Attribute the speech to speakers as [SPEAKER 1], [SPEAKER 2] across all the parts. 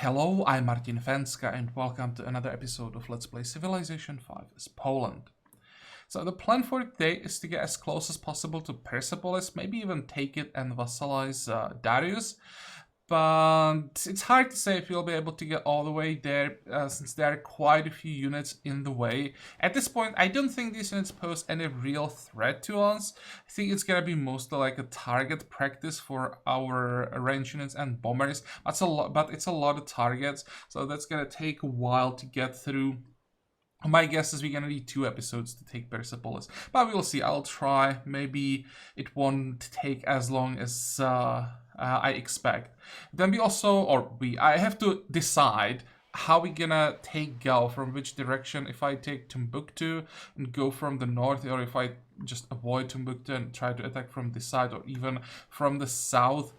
[SPEAKER 1] Hello, I'm Martin Fenska and welcome to another episode of Let's Play Civilization 5 as Poland. So the plan for today is to get as close as possible to Persepolis, maybe even take it and vassalize Darius. But it's hard to say if we'll be able to get all the way there since there are quite a few units in the way. At this point, I don't think these units pose any real threat to us. I think it's gonna be mostly like a target practice for our range units and bombers. That's a lot, but it's a lot of targets, so that's gonna take a while to get through. My guess is we're gonna need 2 episodes to take Persepolis, but we'll see. I'll try. Maybe it won't take as long as I expect. Then I have to decide how we gonna take Gal, from which direction. If I take Timbuktu and go from the north, or if I just avoid Timbuktu and try to attack from this side, or even from the south.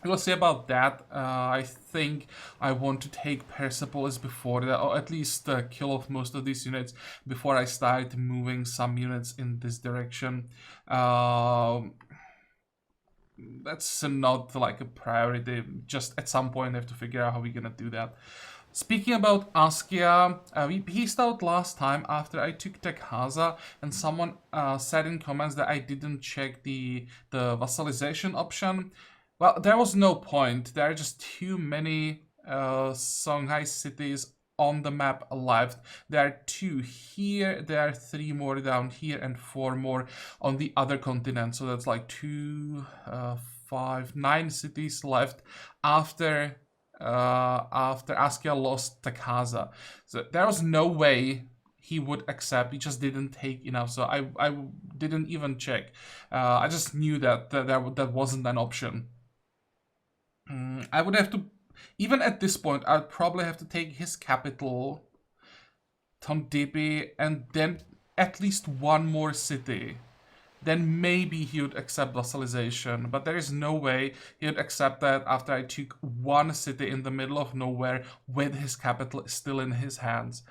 [SPEAKER 1] We'll see about that. I think I want to take Persepolis before that, or at least kill off most of these units before I start moving some units in this direction. That's not like a priority. Just at some point I have to figure out how we're gonna do that. Speaking about Askia, we pieced out last time after I took Tekhaza, and someone said in comments that I didn't check the vassalization option. Well, there was no point. There are just too many Songhai cities on the map left. There are 2 here, there are 3 more down here, and 4 more on the other continent. So that's like 2, 5, 9 cities left after Askia lost Tekhaza. So there was no way he would accept. He just didn't take enough, so I didn't even check. I just knew that that wasn't an option. I would have to, even at this point, I'd probably have to take his capital, Tondibi, and then at least 1 more city. Then maybe he would accept vassalization, but there is no way he would accept that after I took 1 city in the middle of nowhere with his capital still in his hands.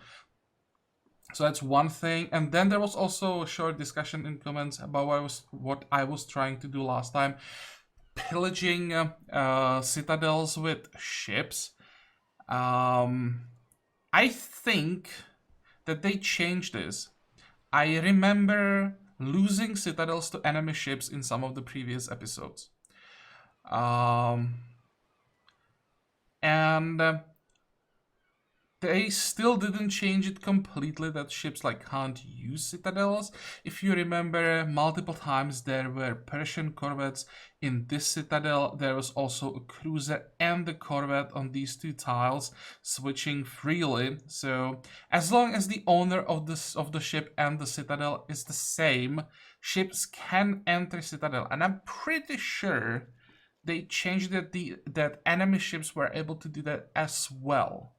[SPEAKER 1] So that's one thing. And then there was also a short discussion in comments about what I was trying to do last time. Pillaging citadels with ships. I think that they changed this. I remember losing citadels to enemy ships in some of the previous episodes. And they still didn't change it completely, that ships can't use citadels. If you remember, multiple times there were Persian corvettes in this citadel. There was also a cruiser and the corvette on these 2 tiles, switching freely. So as long as the owner of the ship and the citadel is the same, ships can enter citadel. And I'm pretty sure they changed that enemy ships were able to do that as well.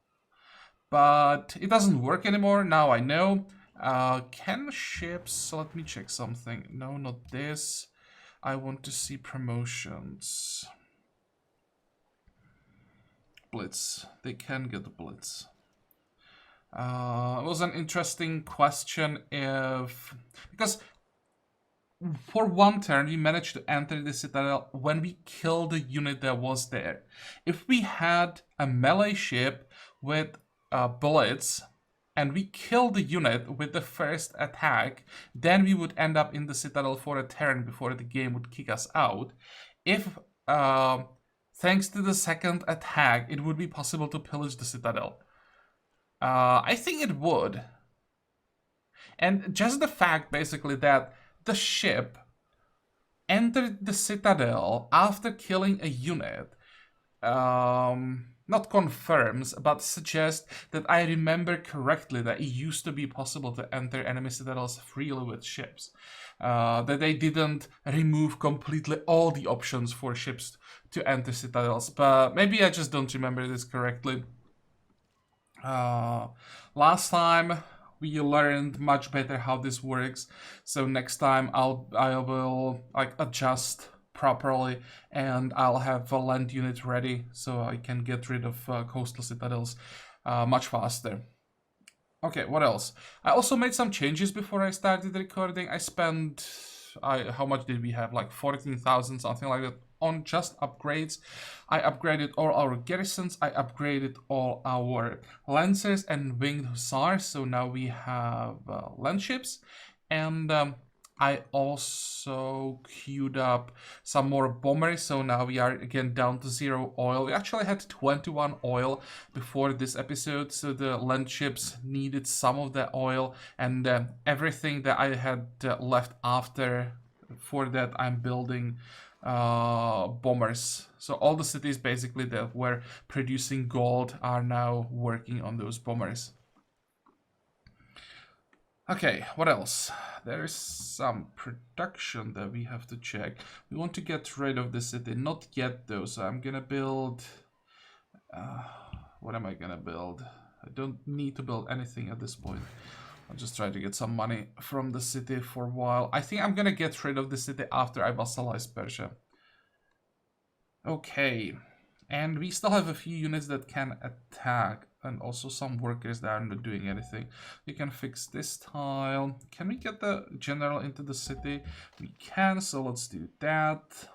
[SPEAKER 1] But it doesn't work anymore, now I know. Can ships... Let me check something. No, not this. I want to see promotions. Blitz. They can get Blitz. It was an interesting question if... Because for 1 turn we managed to enter the citadel when we killed the unit that was there. If we had a melee ship with bullets and we kill the unit with the first attack, then we would end up in the citadel for a turn before the game would kick us out. If thanks to the second attack it would be possible to pillage the citadel, I think it would. And just the fact basically that the ship entered the citadel after killing a unit not confirms, but suggests that I remember correctly that it used to be possible to enter enemy citadels freely with ships. That they didn't remove completely all the options for ships to enter citadels, but maybe I just don't remember this correctly. Last time we learned much better how this works, so next time I will adjust properly, and I'll have a land unit ready so I can get rid of coastal citadels much faster. Okay, what else? I also made some changes before I started recording. I spent... how much did we have? Like 14,000, something like that. on just upgrades. I upgraded all our garrisons, I upgraded all our lancers and winged hussars, so now we have land ships, and I also queued up some more bombers, so now we are again down to 0 oil. We actually had 21 oil before this episode, so the land ships needed some of the oil, and everything that I had left after, for that I'm building bombers. So all the cities basically that were producing gold are now working on those bombers. Okay, what else? There is some production that we have to check. We want to get rid of the city. Not yet though, so I'm gonna build... what am I gonna build? I don't need to build anything at this point. I'll just try to get some money from the city for a while. I think I'm gonna get rid of the city after I vassalize Persia. Okay, and we still have a few units that can attack, and also some workers that are not doing anything. We can fix this tile. Can we get the general into the city? We can, so let's do that.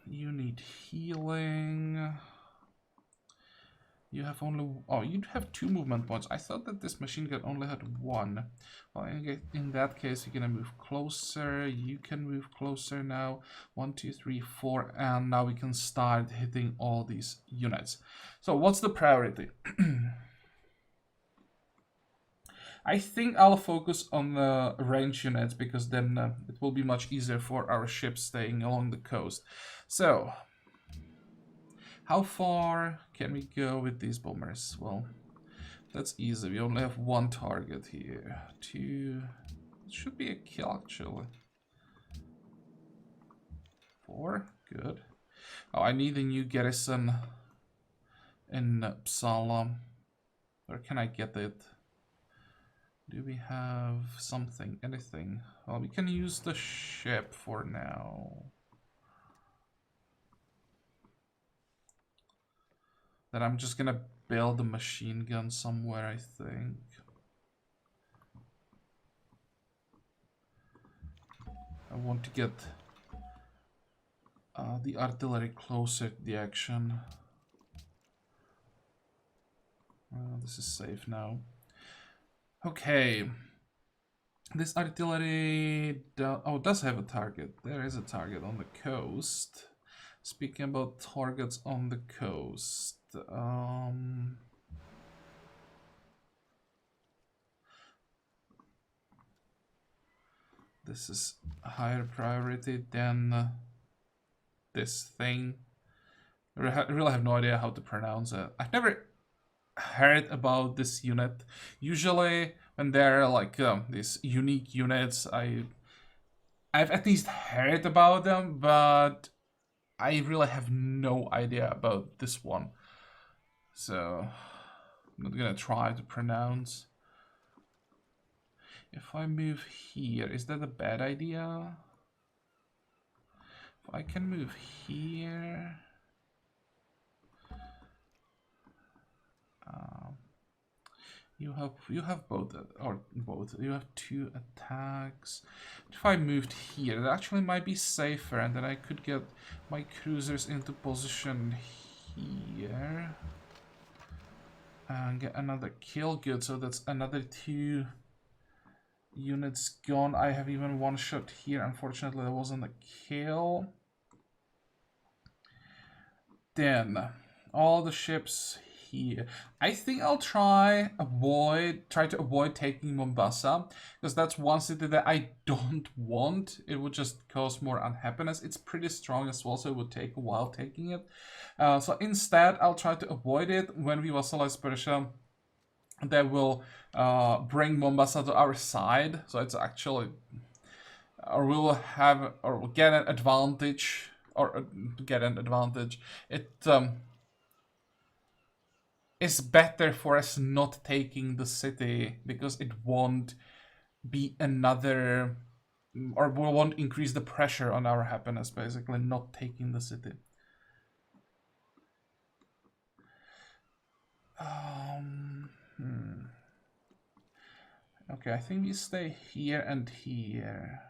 [SPEAKER 1] You need healing. You have only... oh, you have 2 movement points. I thought that this machine gun only had 1. Well, in that case, you're gonna move closer. You can move closer now. 1, 2, 3, 4. And now we can start hitting all these units. So what's the priority? I think I'll focus on the range units, because then it will be much easier for our ships staying along the coast. So... how far can we go with these bombers? Well, that's easy. We only have 1 target here. 2... it should be a kill, actually. 4? Good. Oh, I need a new garrison in Uppsala. Where can I get it? Do we have something? Anything? Well, we can use the ship for now. Then I'm just gonna build a machine gun somewhere, I think. I want to get the artillery closer to the action. This is safe now. Okay. This artillery does have a target. There is a target on the coast. Speaking about targets on the coast. This is a higher priority than this thing. I really have no idea how to pronounce it. I've never heard about this unit. Usually when there are like these unique units, I've at least heard about them, but I really have no idea about this one. So I'm not gonna try to pronounce. If I move here, is that a bad idea? If I can move here... you have both, or both. You have 2 attacks. If I moved here, that actually might be safer, and then I could get my cruisers into position here and get another kill. Good. So that's another 2 units gone. I have even 1 shot here. Unfortunately, there wasn't a kill. Then all the ships here. I think I'll try to avoid taking Mombasa, because that's one city that I don't want. It would just cause more unhappiness. It's pretty strong as well, so it would take a while taking it. So instead, I'll try to avoid it. When we vassalize Persia, they will bring Mombasa to our side. So it's actually, or we will have, or we'll get an advantage, It is better for us not taking the city, because it won't be another, or we won't increase the pressure on our happiness, basically, not taking the city. Okay, I think we stay here and here.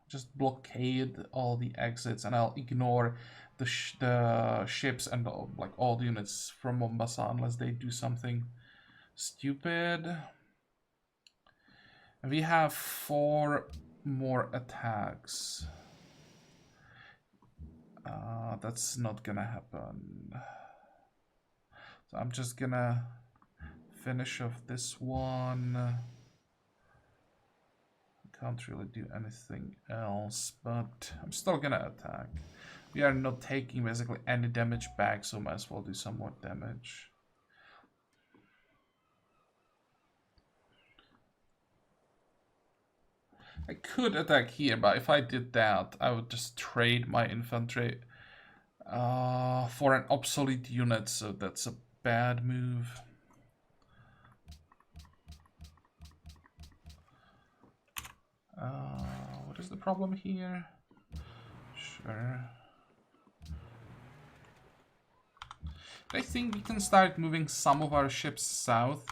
[SPEAKER 1] just blockade all the exits, and I'll ignore the ships and like all the units from Mombasa unless they do something stupid. We have 4 more attacks. That's not gonna happen. So I'm just gonna finish off this one. Can't really do anything else, but I'm still gonna attack. We are not taking basically any damage back, so might as well do some more damage. I could attack here, but if I did that, I would just trade my infantry for an obsolete unit, so that's a bad move. What is the problem here? Sure. I think we can start moving some of our ships south.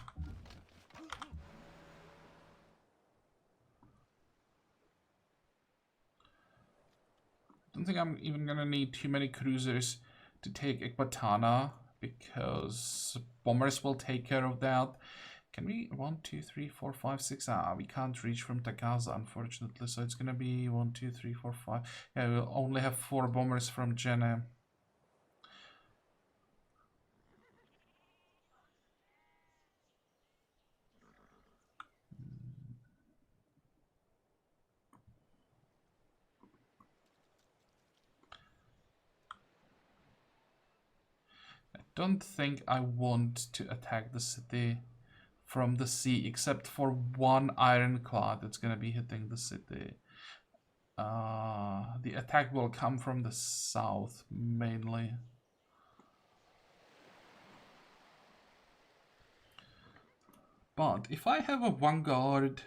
[SPEAKER 1] I don't think I'm even gonna need too many cruisers to take Ekbatana, because bombers will take care of that. Can we 1, 2, 3, 4, 5, 6? We can't reach from Takaza, unfortunately, so it's gonna be 1, 2, 3, 4, 5. Yeah, we'll only have 4 bombers from Jenne. I don't think I want to attack the city from the sea, except for 1 ironclad that's gonna be hitting the city. The attack will come from the south, mainly. But if I have a vanguard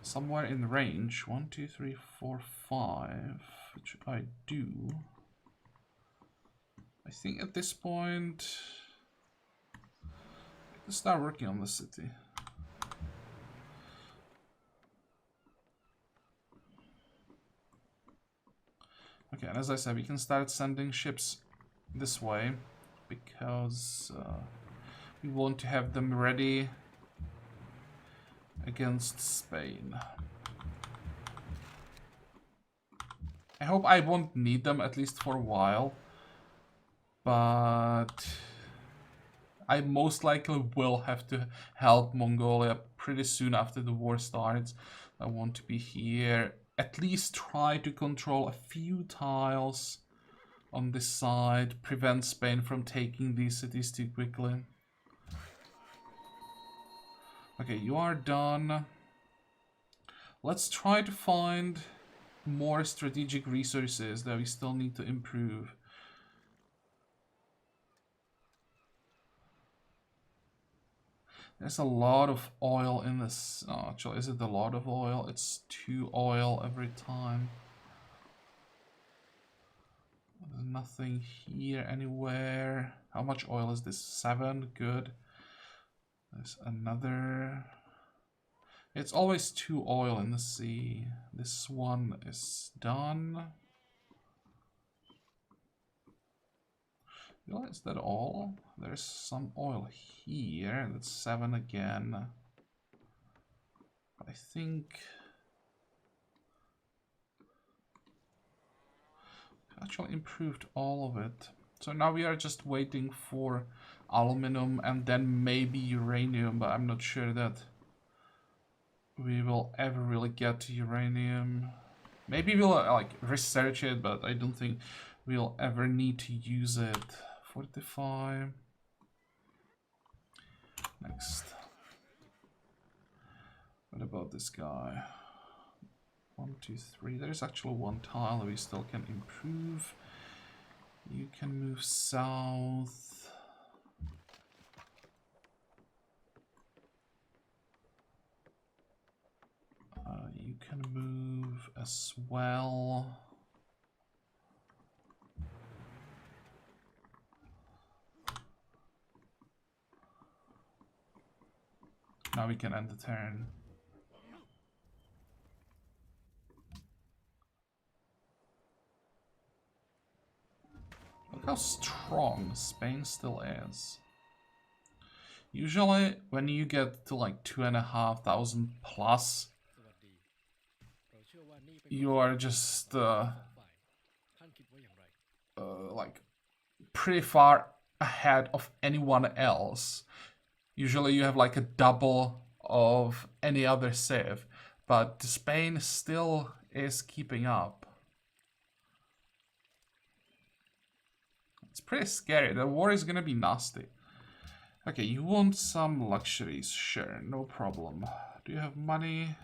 [SPEAKER 1] somewhere in range, 1, 2, 3, 4, 5, which I do, I think at this point I can start working on the city. Okay, and as I said, we can start sending ships this way, because we want to have them ready against Spain. I hope I won't need them, at least for a while, but I most likely will have to help Mongolia pretty soon after the war starts. I want to be here, at least try to control a few tiles on this side, prevent Spain from taking these cities too quickly. Okay, you are done. Let's try to find more strategic resources that we still need to improve. There's a lot of oil in this. Oh, actually, is it a lot of oil? It's 2 oil every time. There's nothing here anywhere. How much oil is this? 7? Good. There's another. It's always 2 oil in the sea. This one is done. Is that all? There's some oil here. That's 7 again. I think actually improved all of it. So now we are just waiting for aluminum and then maybe uranium, but I'm not sure that we will ever really get to uranium. Maybe we'll like research it, but I don't think we'll ever need to use it. Fortify. Next. What about this guy? 1, 2, 3. There's actually 1 tile we still can improve. You can move south. You can move as well. Now we can end the turn. how strong Spain still is. Usually, when you get to like 2,500 plus, you are just like pretty far ahead of anyone else. Usually you have like a double of any other civ, but Spain still is keeping up. It's pretty scary. The war is gonna be nasty. Okay, you want some luxuries? Sure, no problem. Do you have money?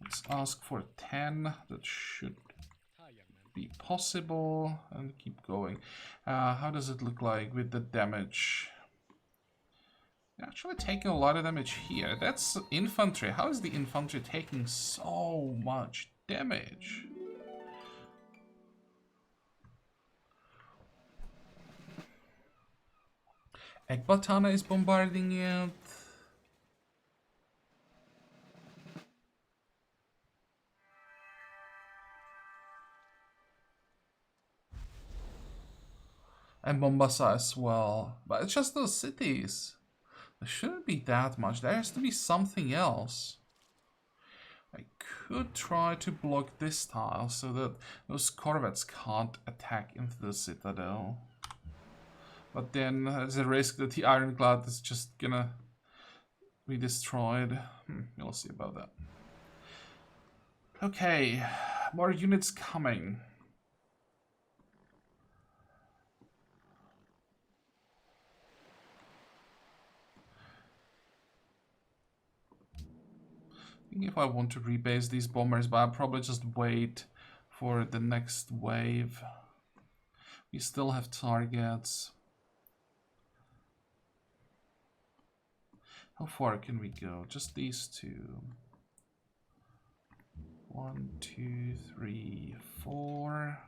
[SPEAKER 1] Let's ask for 10. That should be possible. And keep going. How does it look like with the damage? You're actually taking a lot of damage here. That's infantry. How is the infantry taking so much damage? Ekbatana is bombarding it. And Mombasa as well. But it's just those cities. There shouldn't be that much. There has to be something else. I could try to block this tile so that those corvettes can't attack into the citadel. But then there's a risk that the ironclad is just gonna be destroyed. We'll see about that. Okay, more units coming. I think if I want to rebase these bombers, but I'll probably just wait for the next wave. We still have targets. How far can we go? Just these two. 1, 2, 3, 4.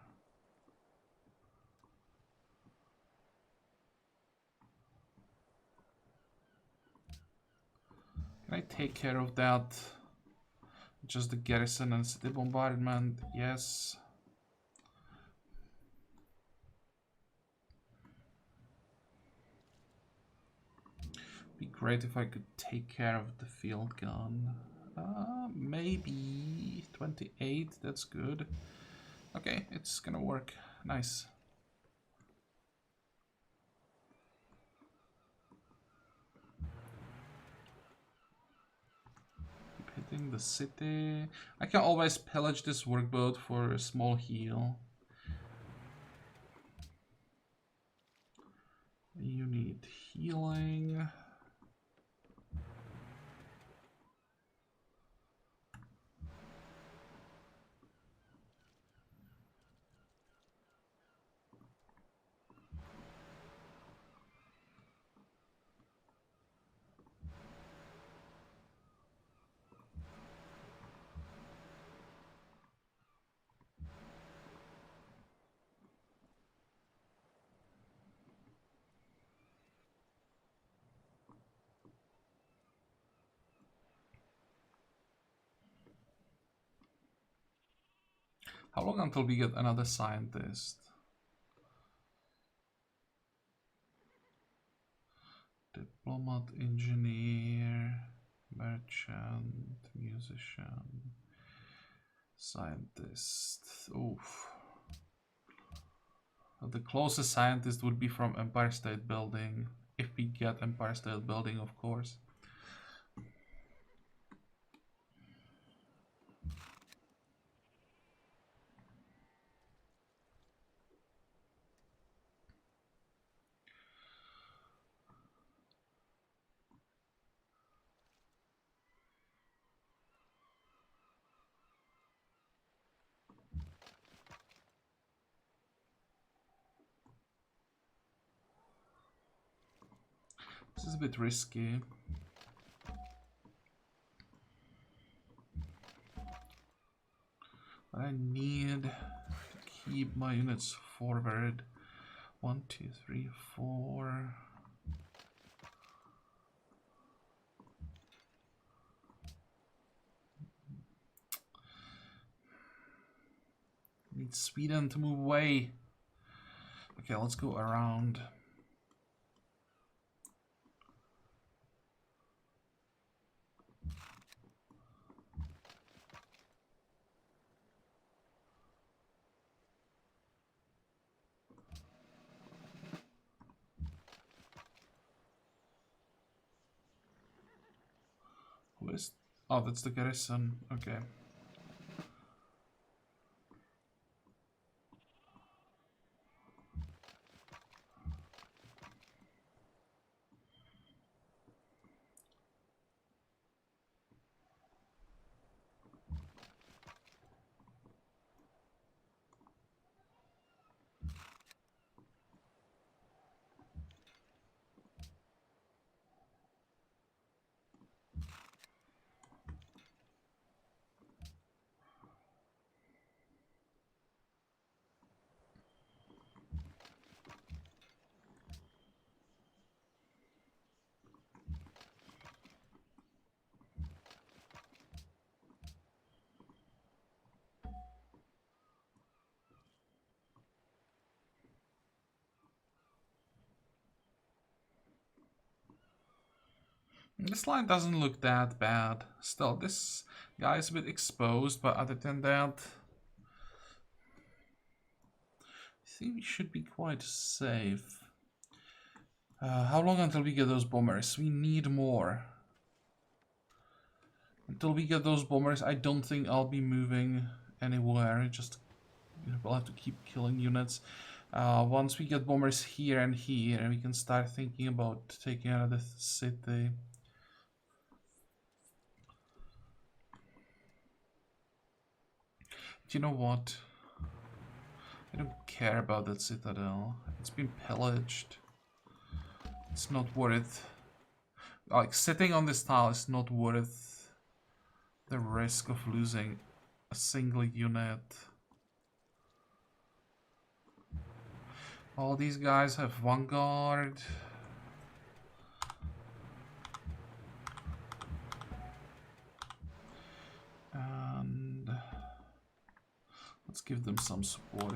[SPEAKER 1] Can I take care of that? Just the garrison and city bombardment? Yes. Be great if I could take care of the field gun. Maybe 28, that's good. Okay, it's gonna work. Nice. Keep hitting the city. I can always pillage this workboat for a small heal. You need healing. How long until we get another scientist? Diplomat, engineer, merchant, musician, scientist. Oof. The closest scientist would be from Empire State Building. If we get Empire State Building, of course. This is a bit risky. But I need to keep my units forward. 1, 2, 3, 4. Need Sweden to move away. Okay, let's go around. Who is... Oh, that's the garrison. Okay. This line doesn't look that bad. Still, this guy is a bit exposed, but other than that, I think we should be quite safe. How long until we get those bombers? We need more. Until we get those bombers, I don't think I'll be moving anywhere. Just we'll have to keep killing units. Once we get bombers here and here, we can start thinking about taking another city. Do you know what? I don't care about that citadel. It's been pillaged. It's not worth... Like, sitting on this tile is not worth the risk of losing a single unit. All these guys have vanguard. And let's give them some support.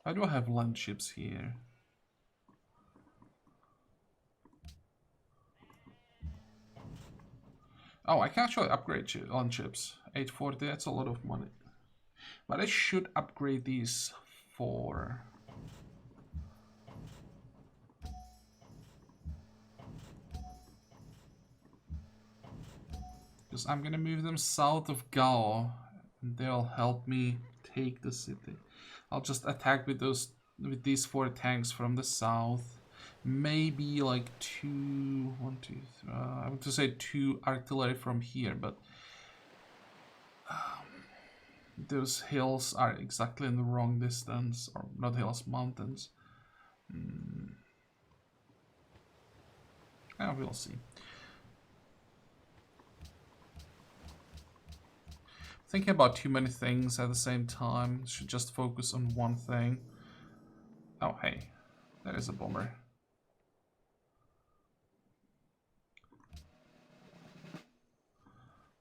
[SPEAKER 1] I do have land ships here. Oh, I can actually upgrade land ships. 840, that's a lot of money. But I should upgrade these for... Because I'm gonna move them south of Gao, and they'll help me take the city. I'll just attack with these 4 tanks from the south. Maybe like I want to say 2 artillery from here, but those hills are exactly in the wrong distance, or not hills, mountains. Yeah, we'll see. Thinking about too many things at the same time. Should just focus on one thing. Oh, hey, that is a bomber.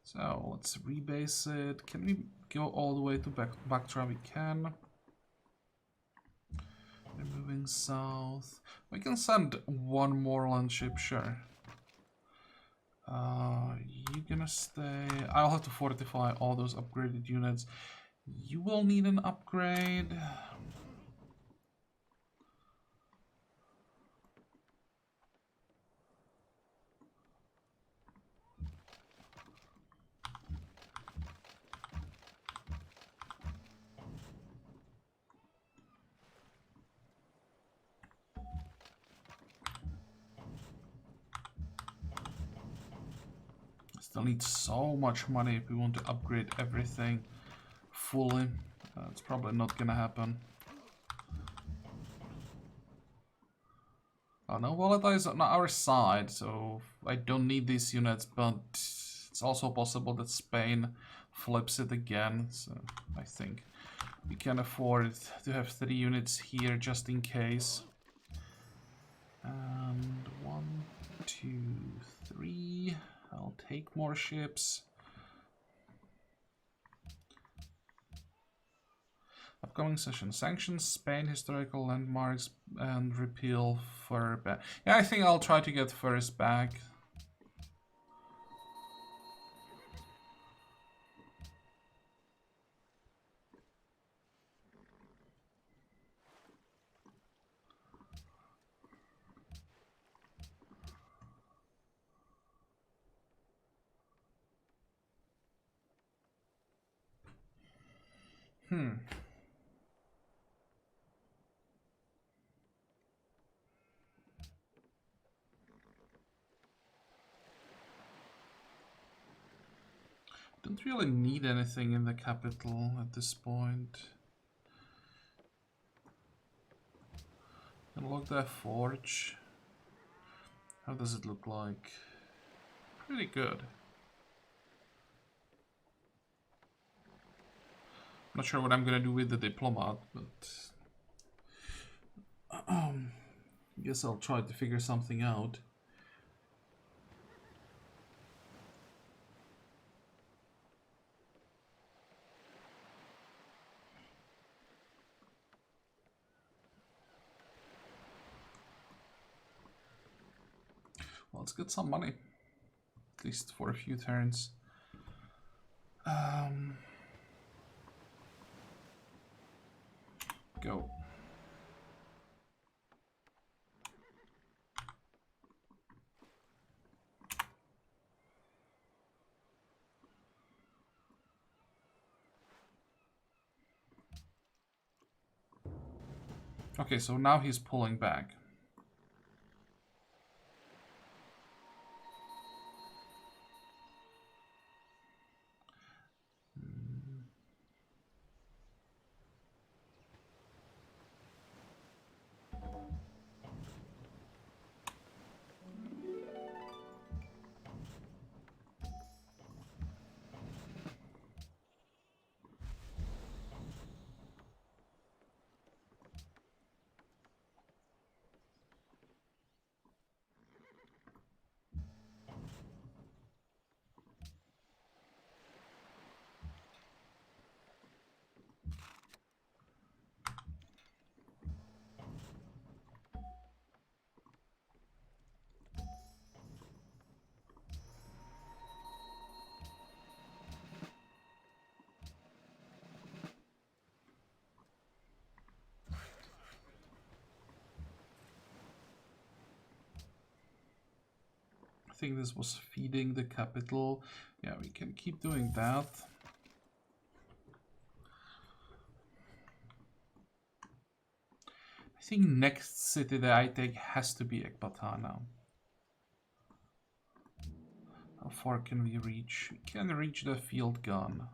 [SPEAKER 1] So let's rebase it. Can we go all the way to Bactra? We can. We're moving south. We can send 1 more land ship, sure. You gonna stay? I'll have to fortify all those upgraded units. You will need an upgrade. Still need so much money if we want to upgrade everything fully. It's probably not gonna happen. Oh no, Volata is on our side, so I don't need these units, but it's also possible that Spain flips it again. So I think we can afford to have 3 units here just in case. And 1, 2, 3. I'll take more ships. Upcoming session: sanctions, Spain, historical landmarks, and repeal fur back. Yeah, I think I'll try to get furs back. Don't really need anything in the capital at this point. Unlock that forge. How does it look like? Pretty good. Not sure what I'm gonna do with the diplomat, but guess I'll try to figure something out. Well, let's get some money, at least for a few turns. Go. Okay, so now he's pulling back. I think this was feeding the capital. Yeah, we can keep doing that. I think next city that I take has to be Ekbatan now. How far can we reach? We can reach the field gun.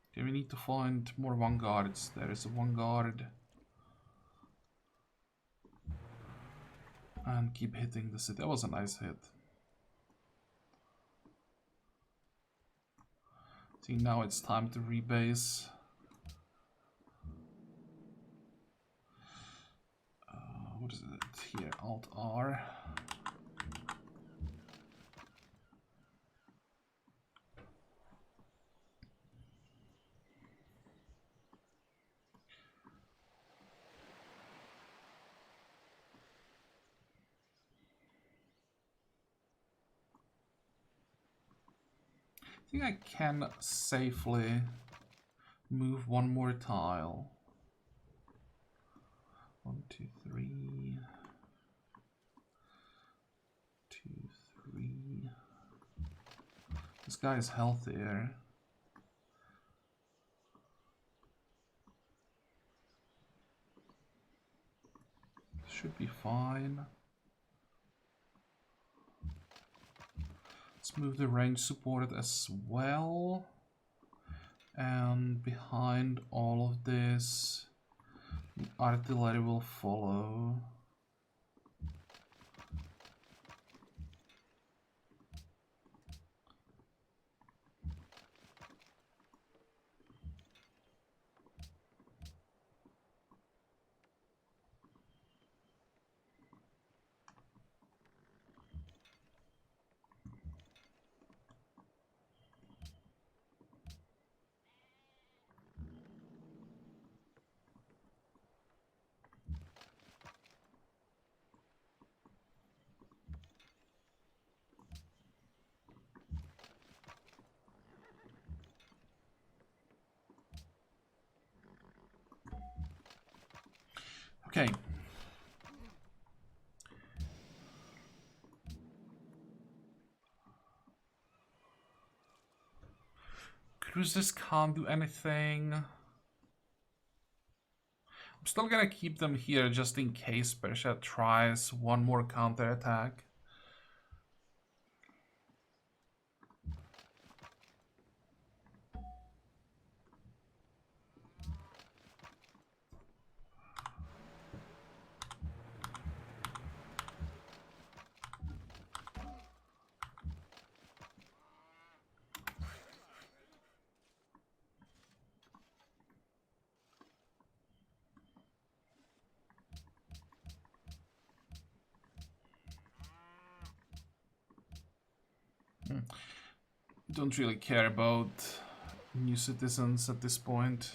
[SPEAKER 1] Okay, we need to find more vanguards. There is a vanguard. And keep hitting the city. That was a nice hit. I think now it's time to rebase. What is it here? Alt R. I think I can safely move one more tile. 1, 2, 3. 2, 3. This guy is healthier. Should be fine. move the range supported as well. And behind all of this, artillery will follow. Okay. Cruisers can't do anything. I'm still gonna keep them here just in case Persia tries one more counterattack. Don't really care about new citizens at this point.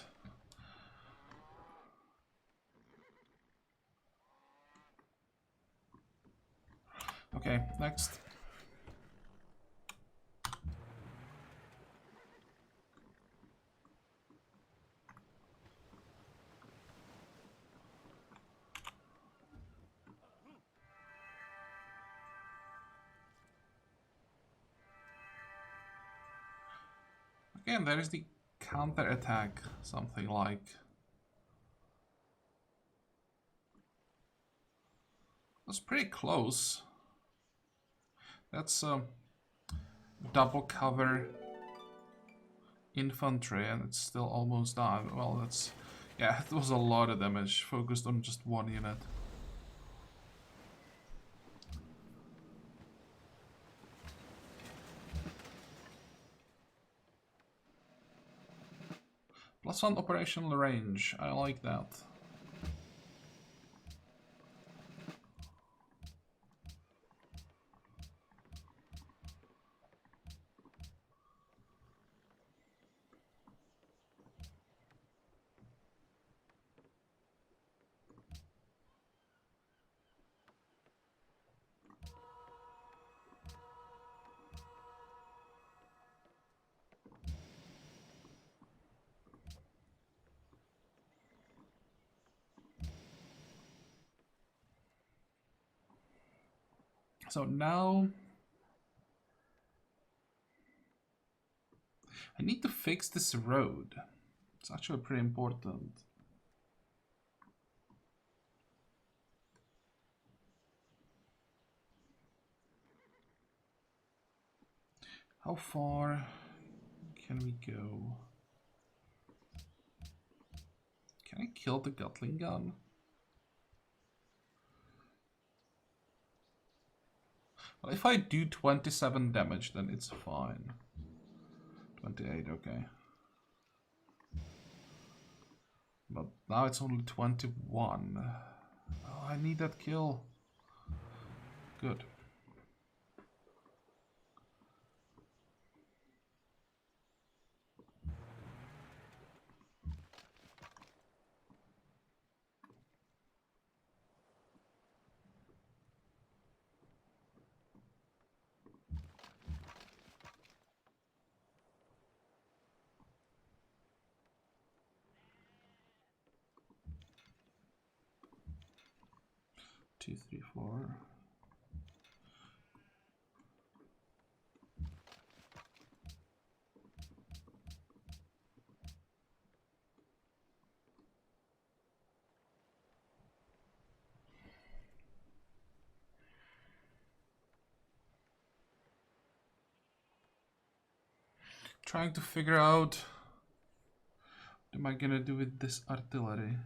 [SPEAKER 1] Okay, next. Again, there is the counter-attack, something like. That's pretty close. That's double cover infantry and it's still almost done. Well, that's... yeah, it was a lot of damage focused on just one unit. +1 operational range, I like that. So now I need to fix this road. It's actually pretty important. How far can we go? Can I kill the Gatling gun? Well, if I do 27 damage, then it's fine. 28, okay. But now it's only 21. Oh, I need that kill. Good. Two, three, four. Trying to figure out what am I gonna do with this artillery.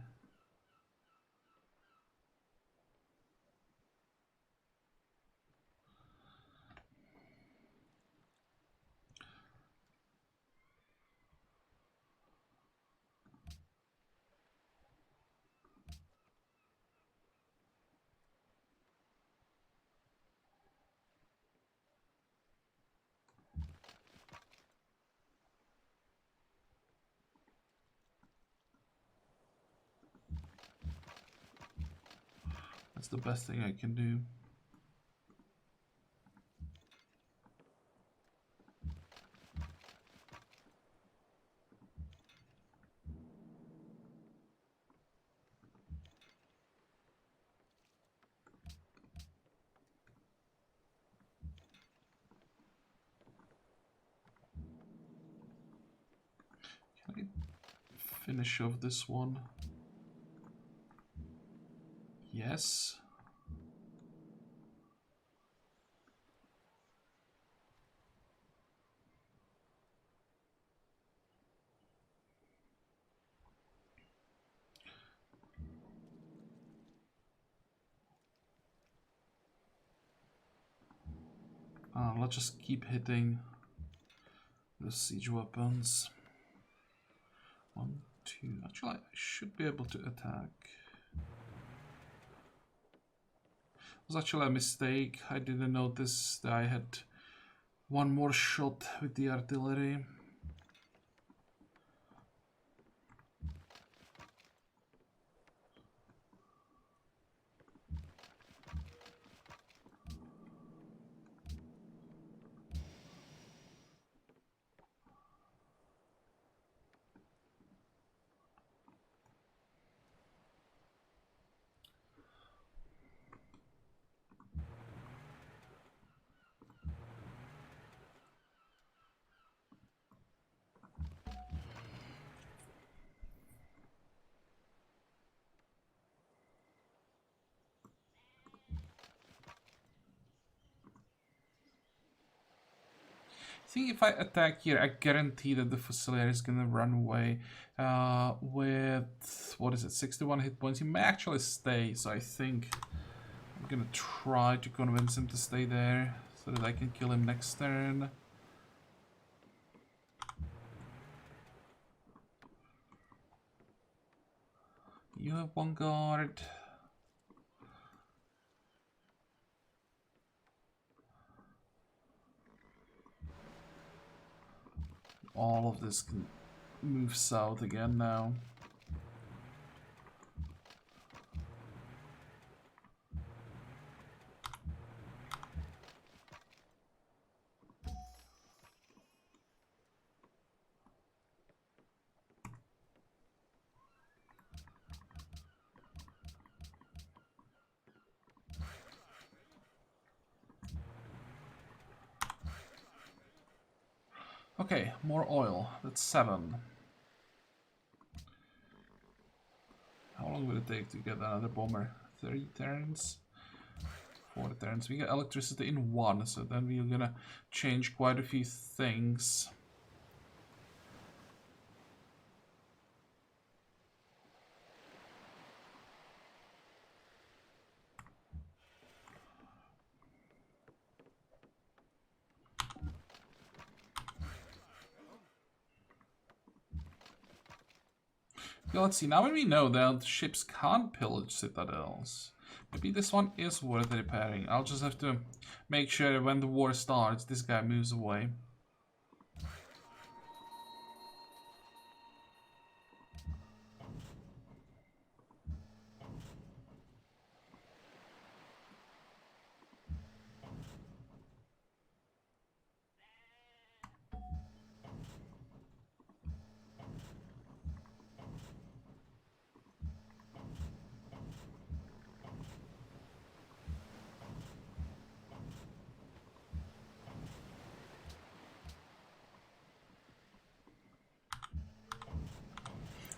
[SPEAKER 1] That's the best thing I can do. Can I finish off this one? Yes. Let's just keep hitting the siege weapons. 1, 2. Actually, I should be able to attack. It was actually a mistake. I didn't notice that I had one more shot with the artillery. I think if I attack here, I guarantee that the Fusilier is gonna run away. With, what is it, 61 hit points, he may actually stay, so I think I'm gonna try to convince him to stay there, so that I can kill him next turn. You have one guard. All of this can move south again now. Okay, more oil. That's 7. How long will it take to get another bomber? 3 turns? 4 turns. We get electricity in 1, so then we're gonna change quite a few things. Okay, let's see. Now when we know that ships can't pillage citadels, maybe this one is worth repairing. I'll just have to make sure that when the war starts, this guy moves away.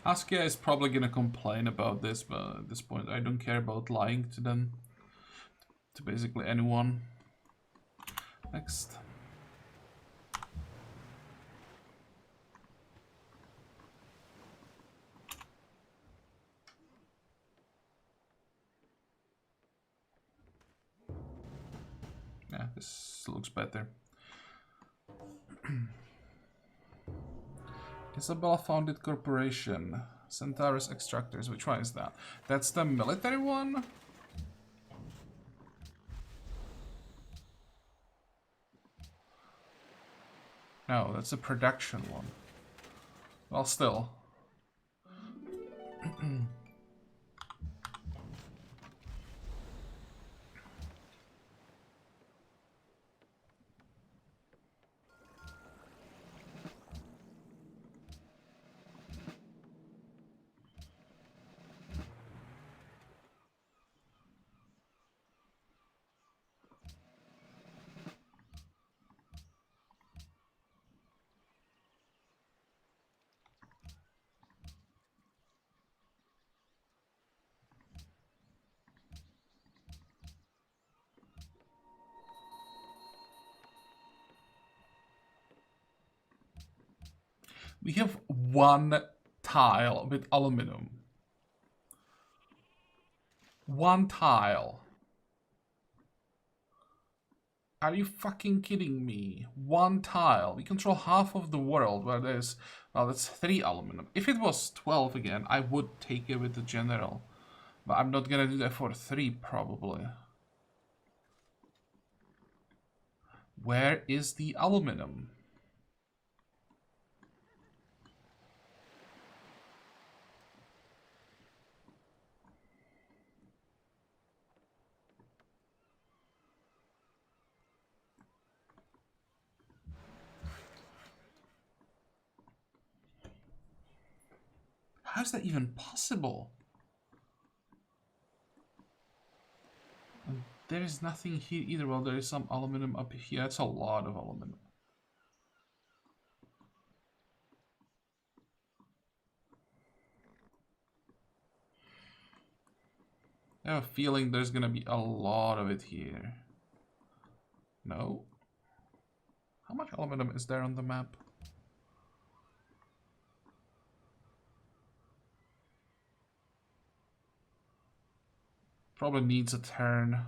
[SPEAKER 1] Askia is probably gonna complain about this, but at this point I don't care about lying to them. To basically anyone. Next. This looks better. Isabella founded corporation. Centaurus Extractors. Which one is that? That's the military one? No, that's a production one. Well, still. We have one tile with aluminum. One tile. Are you fucking kidding me? One tile. We control half of the world where there's... Well, that's 3 aluminum. If it was 12 again, I would take it with the general. But I'm not gonna do that for 3, probably. Where is the aluminum? How is that even possible? And there is nothing here either. Well, there is some aluminum up here. That's a lot of aluminum. I have a feeling there's gonna be a lot of it here. No? How much aluminum is there on the map? Probably needs a turn.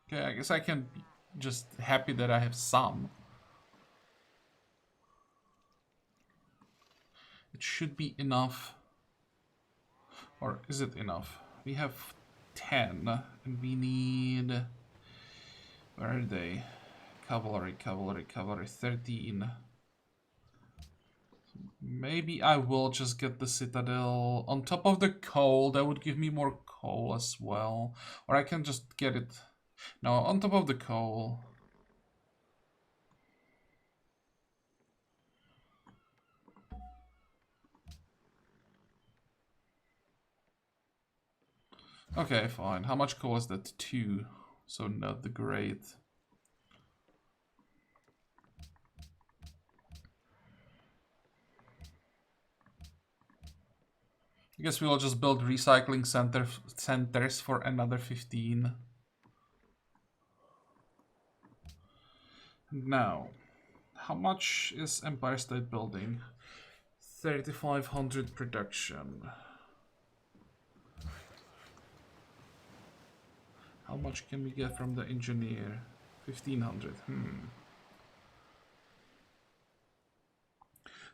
[SPEAKER 1] Okay, I guess I can be just happy that I have some. It should be enough. Or is it enough? We have 10 and we need... Where are they? Cavalry, 13. Maybe I will just get the Citadel on top of the coal. That would give me more coal as well. Or I can just get it... No, on top of the coal. Okay, fine. How much coal is that? 2. So not the great. I guess we'll just build recycling centers for another 15. Now, how much is Empire State Building? 3,500 production. How much can we get from the engineer? 1,500.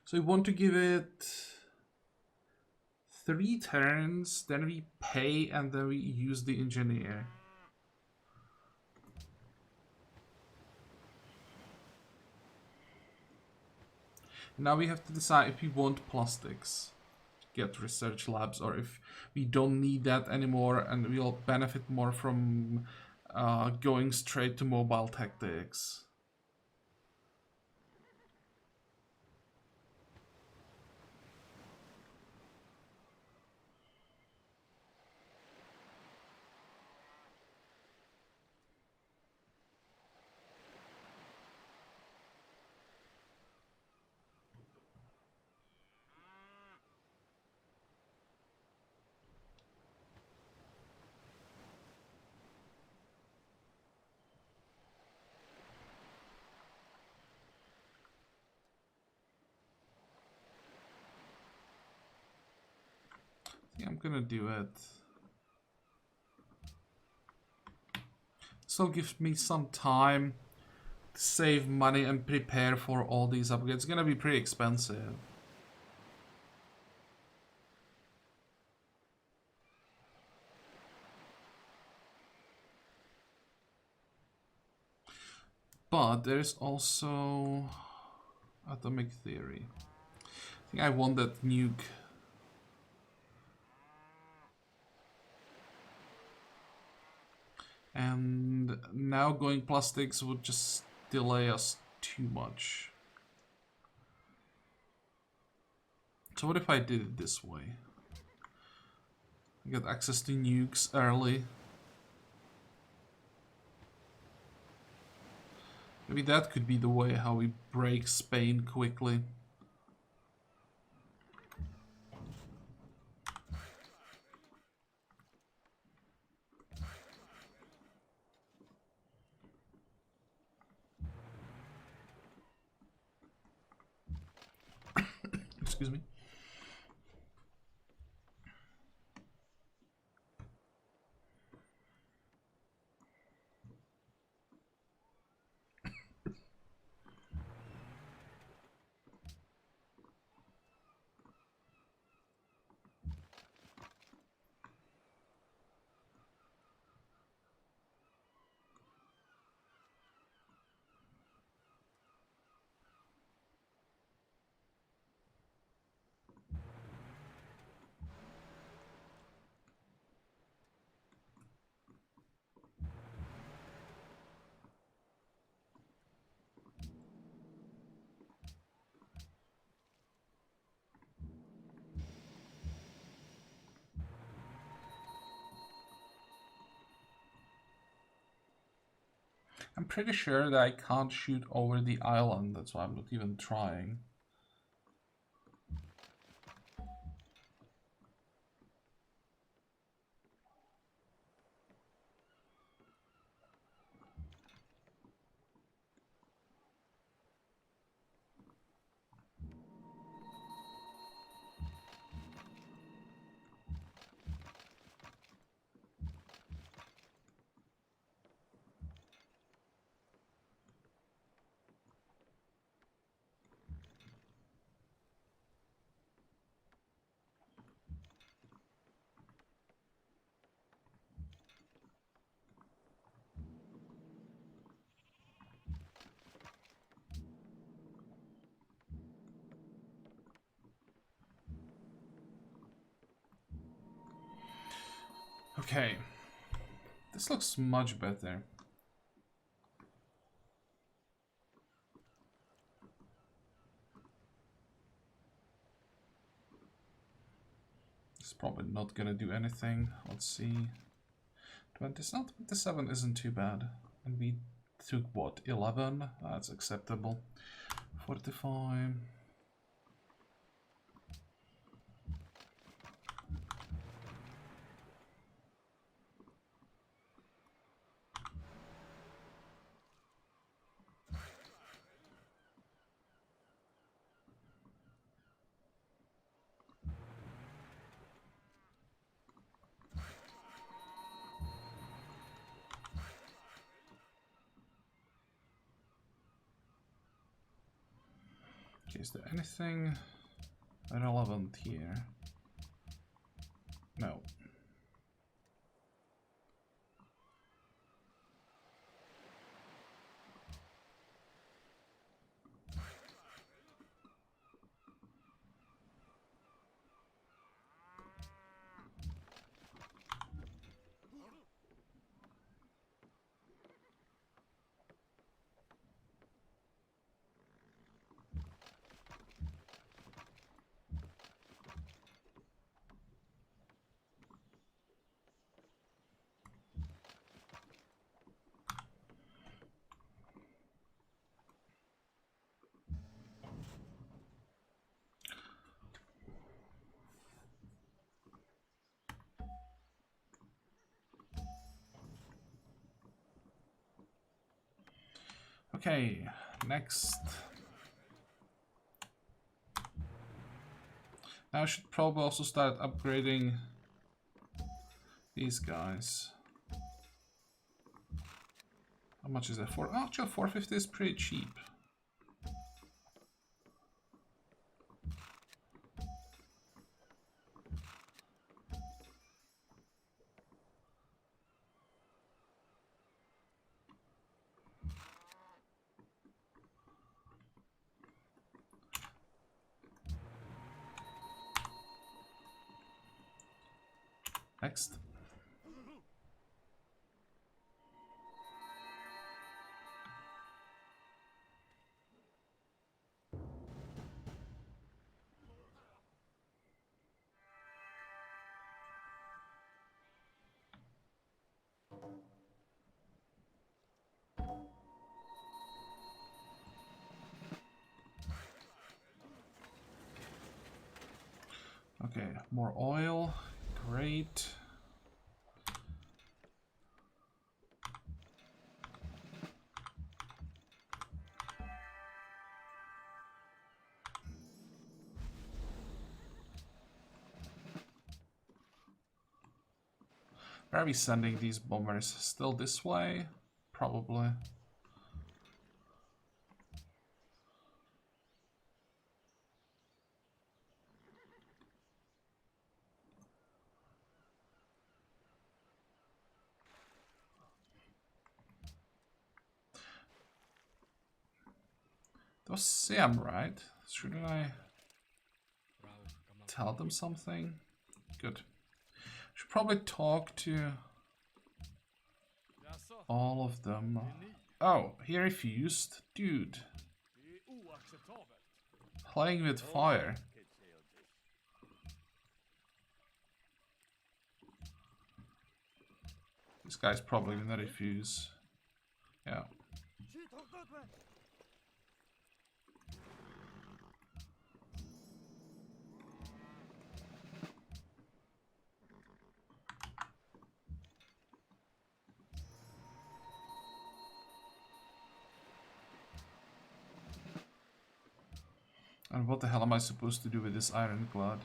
[SPEAKER 1] So we want to give it 3 turns, then we pay, and then we use the engineer. Now we have to decide if we want plastics to get research labs, or if we don't need that anymore and we'll benefit more from going straight to mobile tactics. I think I'm gonna do it. Still gives me some time to save money and prepare for all these upgrades. It's gonna be pretty expensive. But there's also atomic theory. I think I want that nuke. And now going plastics would just delay us too much. So what if I did it this way? I get access to nukes early. Maybe that could be the way how we break Spain quickly. Excuse me. I'm pretty sure that I can't shoot over the island, that's why I'm not even trying. Okay, this looks much better. It's probably not gonna do anything. Let's see. 27 isn't too bad. And we took what, 11? That's acceptable. 45. Is there anything relevant here? No. Okay, next. Now I should probably also start upgrading these guys. How much is that for? Oh, actually, 450 is pretty cheap. Next. Okay, more oil. Great. Where are we sending these bombers? Still this way? Probably. That was Sam, right? Shouldn't I tell them something? Good. Should probably talk to all of them. Oh, he refused? Dude. Playing with fire. This guy's probably gonna refuse. Yeah. And what the hell am I supposed to do with this ironclad?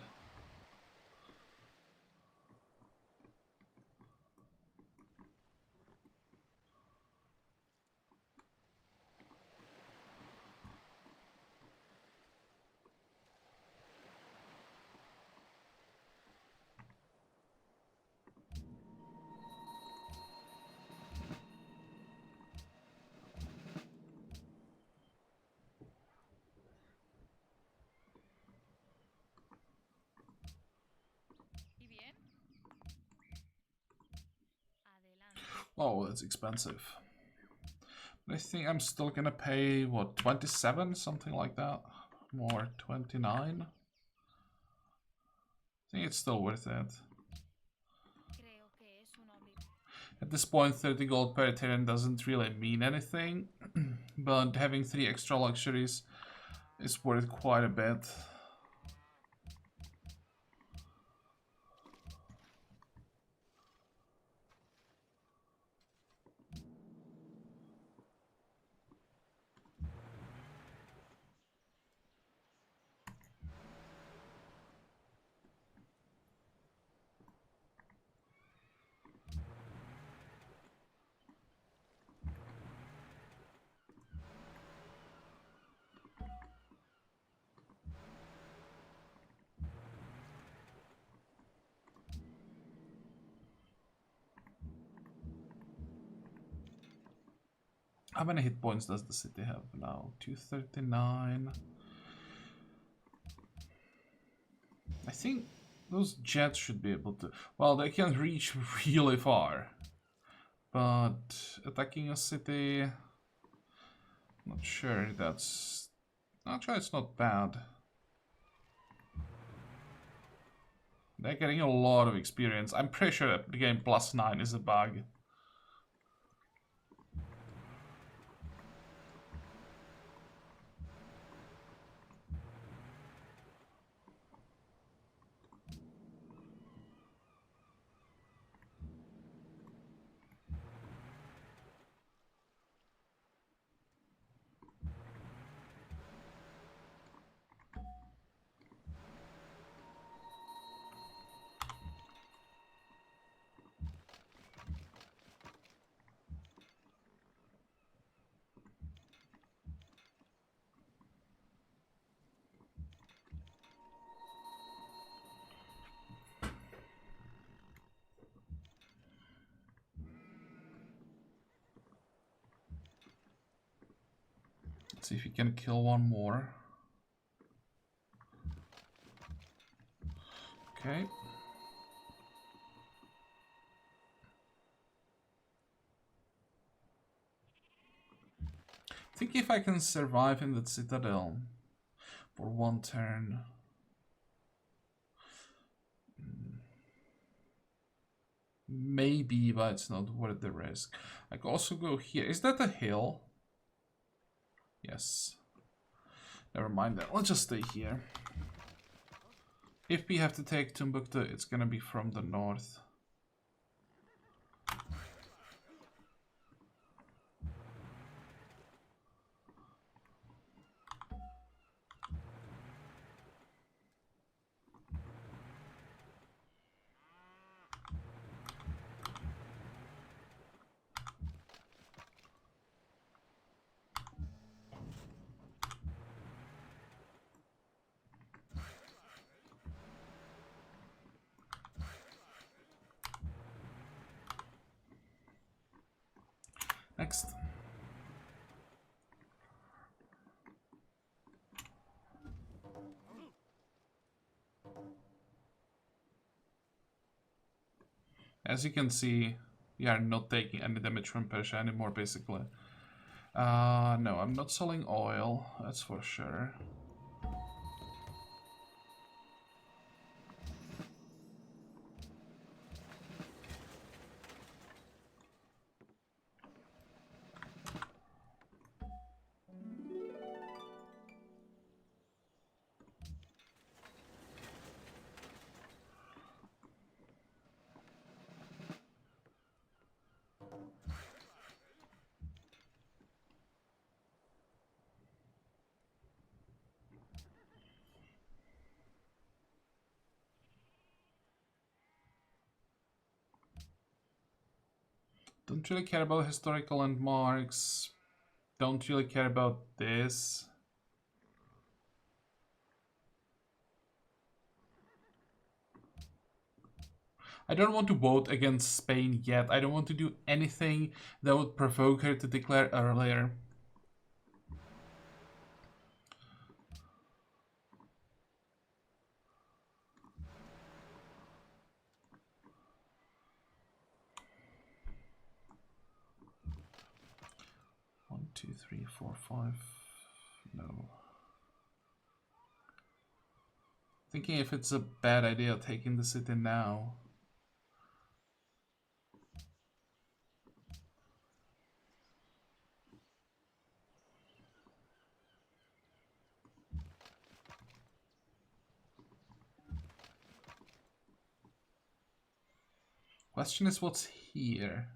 [SPEAKER 1] Oh, that's expensive. I think I'm still gonna pay, what, 27? Something like that? More, 29? I think it's still worth it. At this point, 30 gold per turn doesn't really mean anything, but having 3 extra luxuries is worth quite a bit. How many hit points does the city have now? 239. I think those jets should be able to... Well, they can reach really far. But attacking a city... Not sure that's... Actually, it's not bad. They're getting a lot of experience. I'm pretty sure that the game +9 is a bug. See if you can kill one more. Okay. I think if I can survive in the Citadel for one turn. Maybe, but it's not worth the risk. I could also go here. Is that a hill? Yes. Never mind that. Let's just stay here. If we have to take Timbuktu, it's gonna be from the north. Next. As you can see, we are not taking any damage from Persia anymore, basically. No, I'm not selling oil, that's for sure. Don't really care about historical landmarks. Don't really care about this. I don't want to vote against Spain yet. I don't want to do anything that would provoke her to declare earlier. One, two, three, four, five. No. Thinking if it's a bad idea taking the city now. Question is what's here?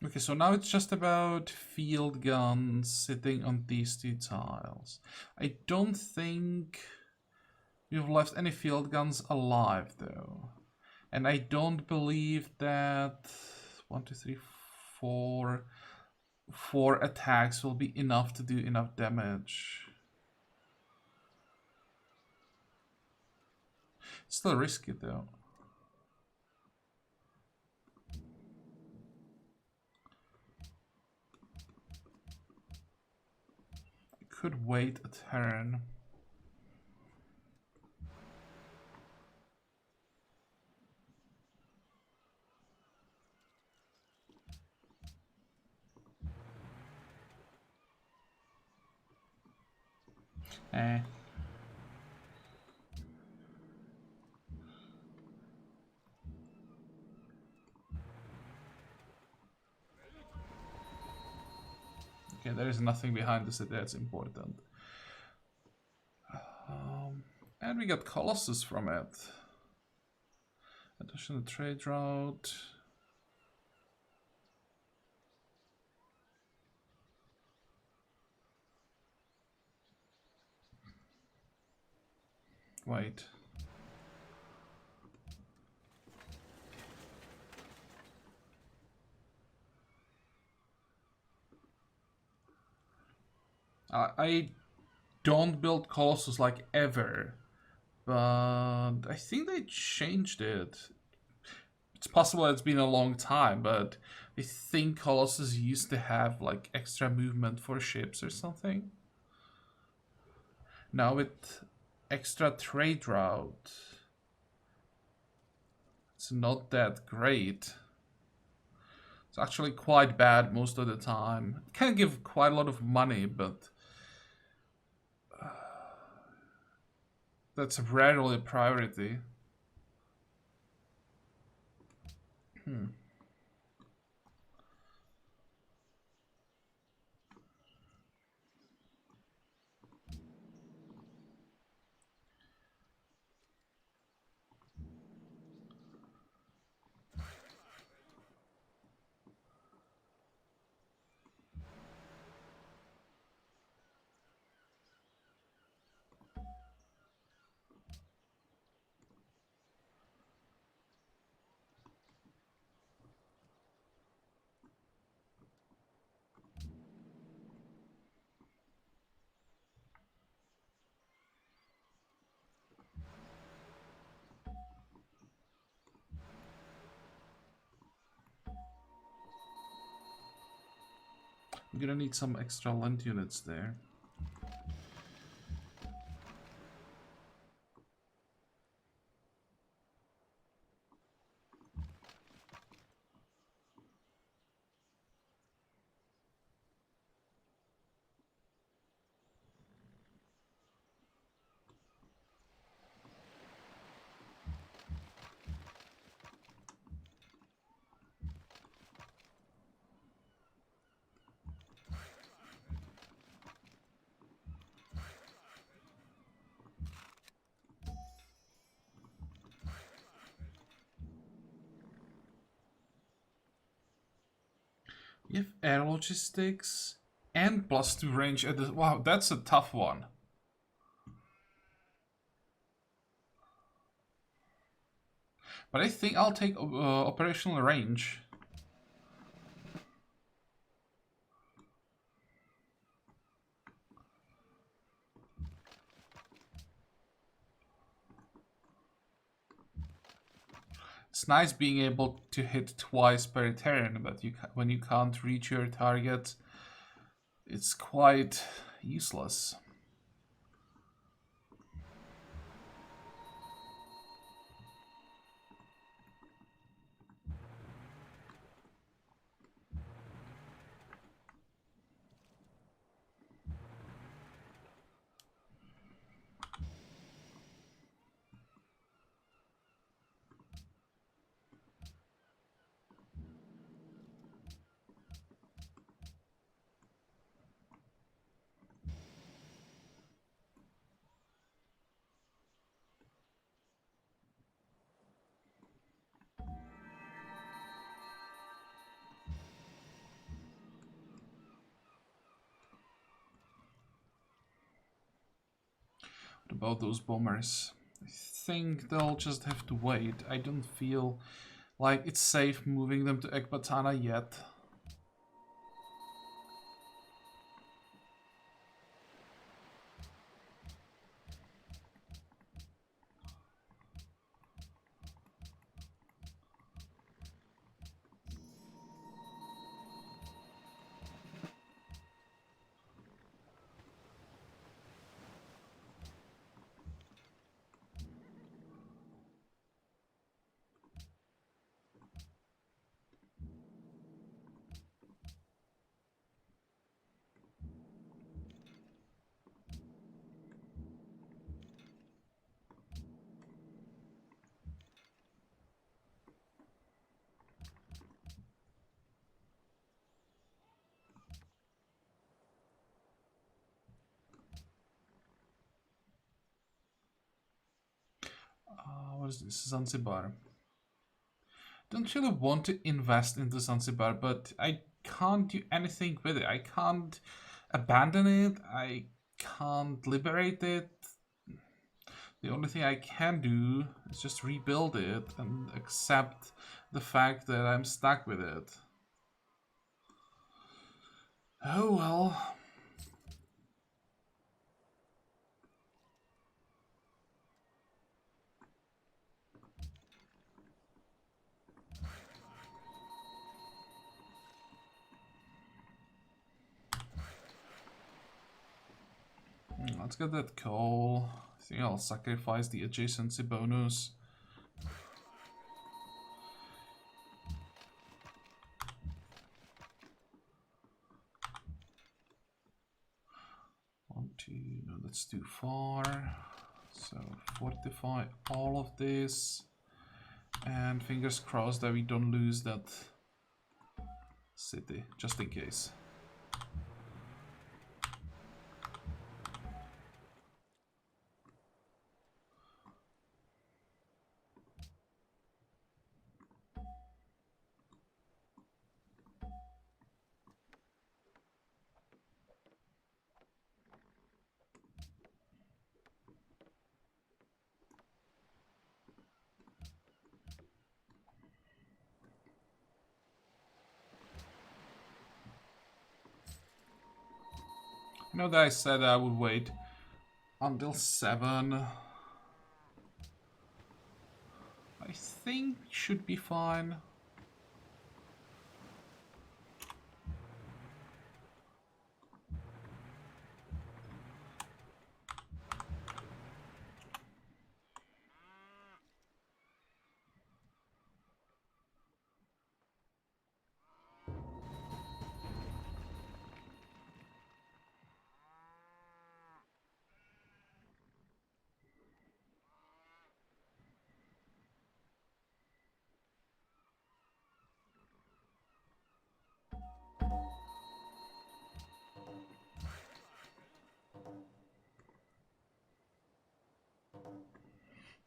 [SPEAKER 1] Okay, so now it's just about field guns sitting on these two tiles. I don't think we've left any field guns alive though. And I don't believe that 1, 2, 3, 4 attacks will be enough to do enough damage. It's still risky though. Could wait a turn. Eh. Okay, there is nothing behind this that's important. And we got Colossus from it. Additional trade route. Wait. I don't build Colossus like ever, but I think they changed it. It's possible it's been a long time, but I think Colossus used to have like extra movement for ships or something. Now with extra trade route, it's not that great. It's actually quite bad most of the time. It can give quite a lot of money, but that's rarely a priority. I'm gonna need some extra land units there. You have air logistics and +2 range at the... Wow, that's a tough one. But I think I'll take operational range. It's nice being able to hit twice per turn, but when you can't reach your target, it's quite useless. What about those bombers? I think they'll just have to wait. I don't feel like it's safe moving them to Ekbatana yet. what is this? Zanzibar. Don't really want to invest into Zanzibar, but I can't do anything with it. I can't abandon it. I can't liberate it. The only thing I can do is just rebuild it and accept the fact that I'm stuck with it. Oh well. Let's get that coal. I think I'll sacrifice the adjacency bonus. One, two, no, that's too far. So fortify all of this. And fingers crossed that we don't lose that city, just in case. You know that I said I would wait until 7. I think we should be fine.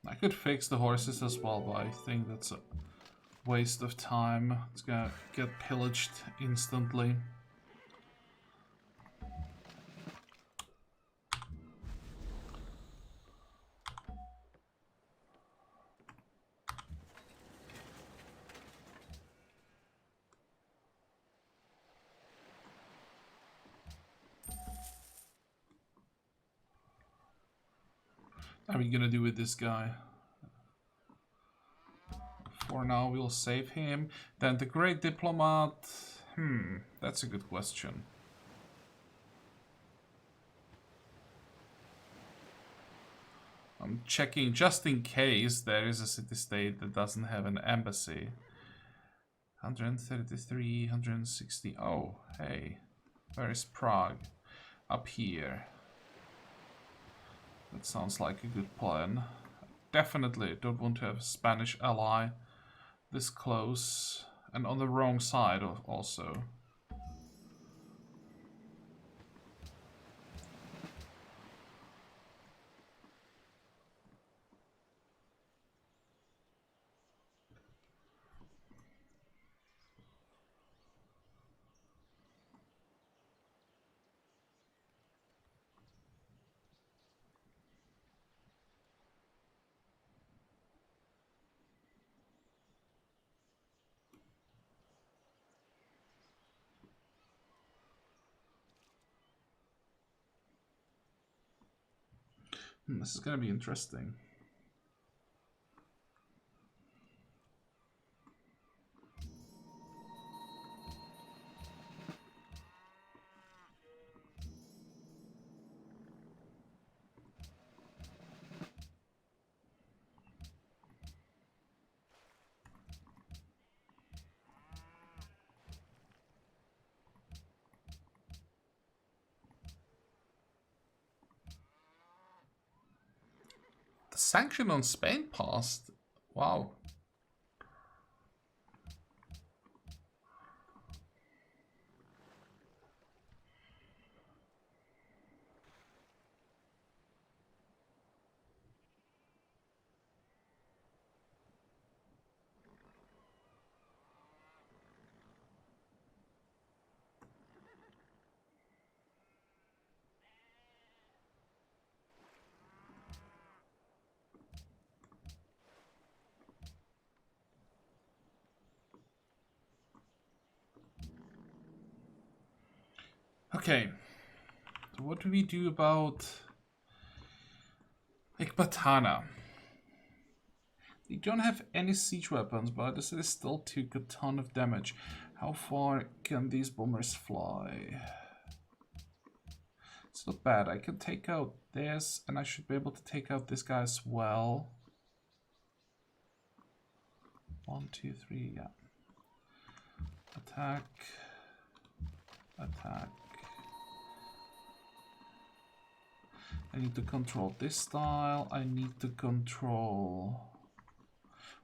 [SPEAKER 1] I could fix the horses as well, but I think that's a waste of time. It's gonna get pillaged instantly. What are we gonna do with this guy? For now, we'll save him. Then the Great Diplomat. That's a good question. I'm checking just in case there is a city-state that doesn't have an embassy. 133, 160. Oh, hey. Where is Prague? Up here. That sounds like a good plan. Definitely don't want to have a Spanish ally this close. And on the wrong side also. This is gonna be interesting. The sanction on Spain passed. Wow. Okay. So what do we do about Ekbatana? They don't have any siege weapons, but this is still took a ton of damage. How far can these bombers fly? It's not bad. I can take out this, and I should be able to take out this guy as well. 1, 2, 3, yeah. Attack. Attack. I need to control this style. I need to control...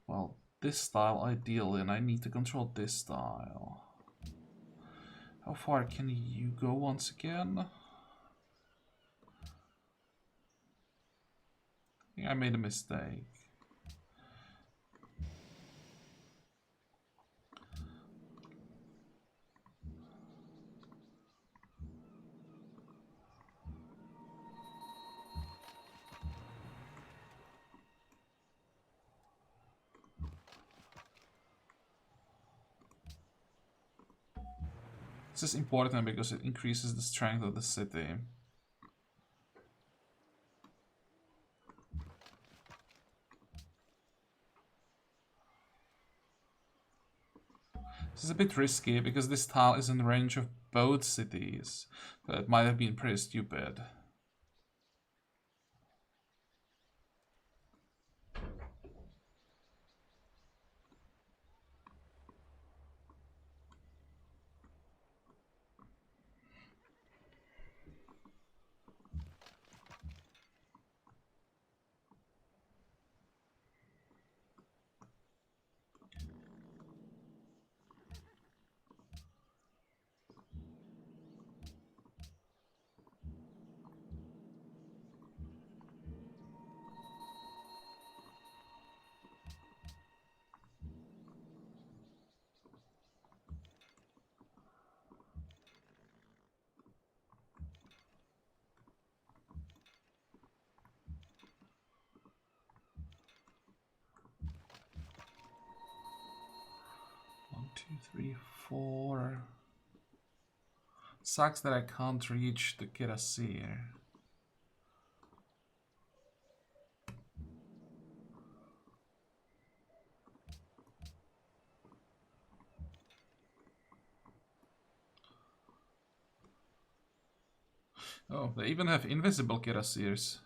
[SPEAKER 1] Well, this style ideally, and I need to control this style. How far can you go once again? I think I made a mistake. This is important because it increases the strength of the city. This is a bit risky because this tile is in the range of both cities. So it might have been pretty stupid. One, two, three, four. Sucks that I can't reach the Kirasir. Oh, they even have invisible Kirasirs.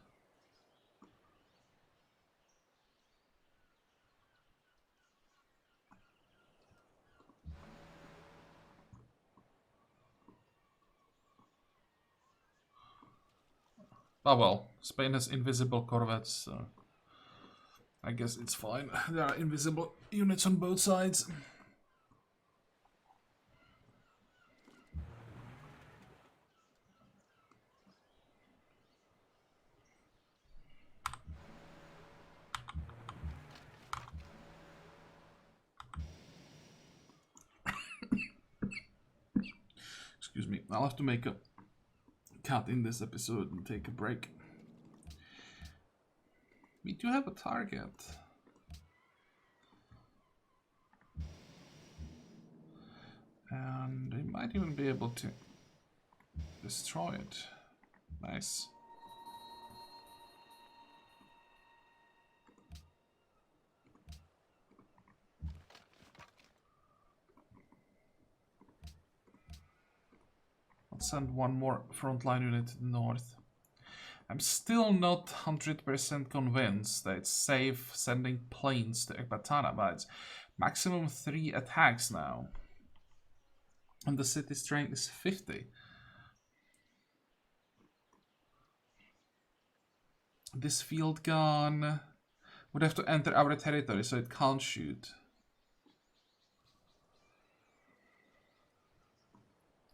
[SPEAKER 1] Oh well, Spain has invisible corvettes, so I guess it's fine. There are invisible units on both sides. Excuse me, I'll have to make a cut in this episode and take a break. We do have a target. And they might even be able to destroy it. Nice. Let's send one more frontline unit to the north. I'm still not 100% convinced that it's safe sending planes to Ekbatana, but it's maximum 3 attacks now. And the city strength is 50. This field gun would have to enter our territory, so it can't shoot.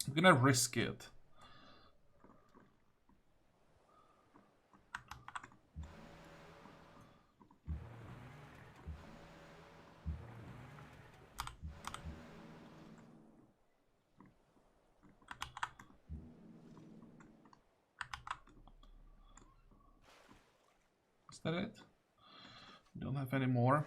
[SPEAKER 1] I'm gonna risk it. Is that it? Don't have any more.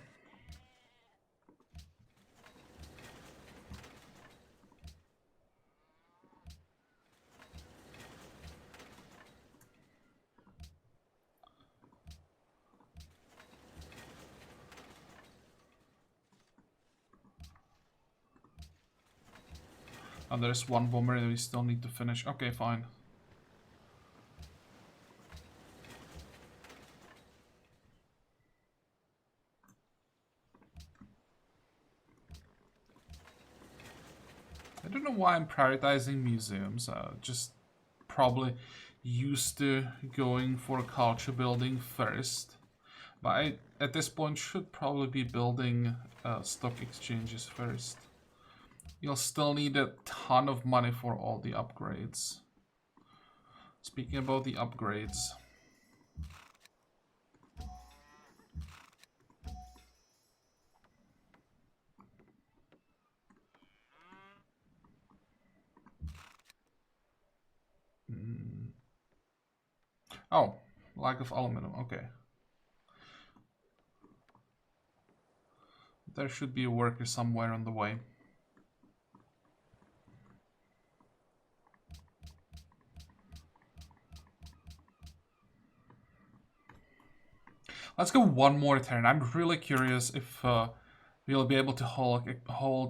[SPEAKER 1] Oh, there's one bomber that we still need to finish. Okay, fine. I don't know why I'm prioritizing museums. Just probably used to going for culture building first. But I, at this point, should probably be building stock exchanges first. You'll still need a ton of money for all the upgrades. Speaking about the upgrades. Oh, lack of aluminum, okay. There should be a worker somewhere on the way. Let's go one more turn. I'm really curious if we'll be able to hold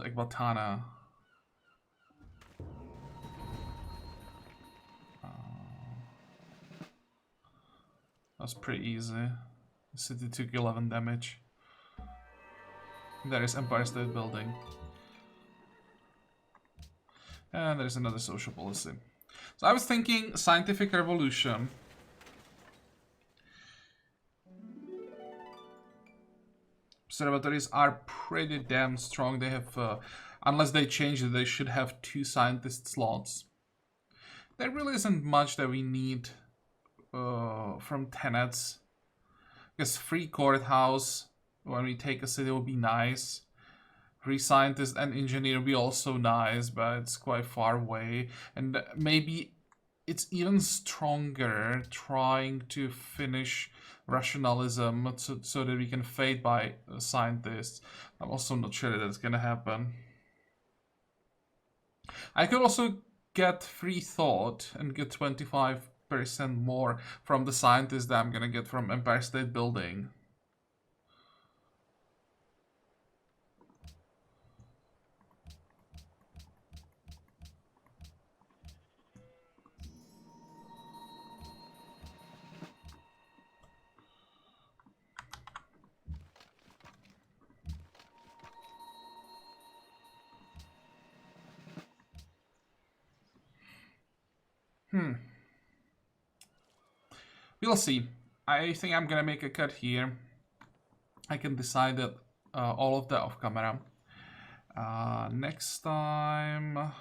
[SPEAKER 1] Ekbatana. That's pretty easy. The city took 11 damage. There is Empire State Building. And there's another social policy. So I was thinking scientific revolution. Observatories are pretty damn strong. They have, unless they change it, they should have 2 scientist slots. There really isn't much that we need from tenants. I guess free courthouse when we take a city would be nice. Free scientist and engineer would be also nice, but it's quite far away. And maybe it's even stronger trying to finish rationalism so that we can fade by scientists. I'm also not sure that that's gonna happen. I could also get free thought and get 25% more from the scientists that I'm gonna get from Empire State Building. We'll see. I think I'm gonna make a cut here. I can decide that all of that off camera. Next time...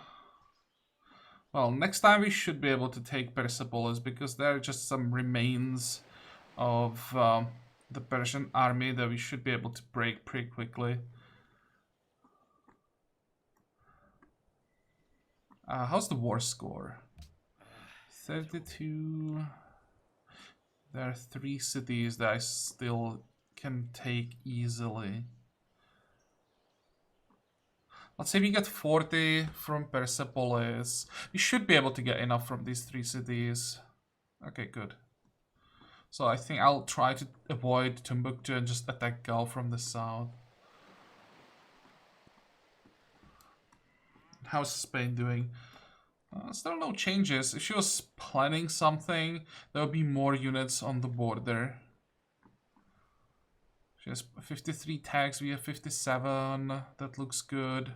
[SPEAKER 1] Well, next time we should be able to take Persepolis because there are just some remains of the Persian army that we should be able to break pretty quickly. How's the war score? 32. There are 3 cities that I still can take easily. Let's say we get 40 from Persepolis. We should be able to get enough from these 3 cities. Okay, good. So I think I'll try to avoid Timbuktu and just attack Gal from the south. How's Spain doing? Still no changes. If she was planning something, there would be more units on the border. She has 53 tags, we have 57. That looks good.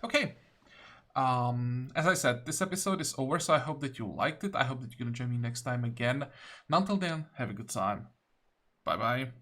[SPEAKER 1] Okay. As I said, this episode is over, so I hope that you liked it. I hope that you're gonna join me next time again. And until then, have a good time. Bye-bye.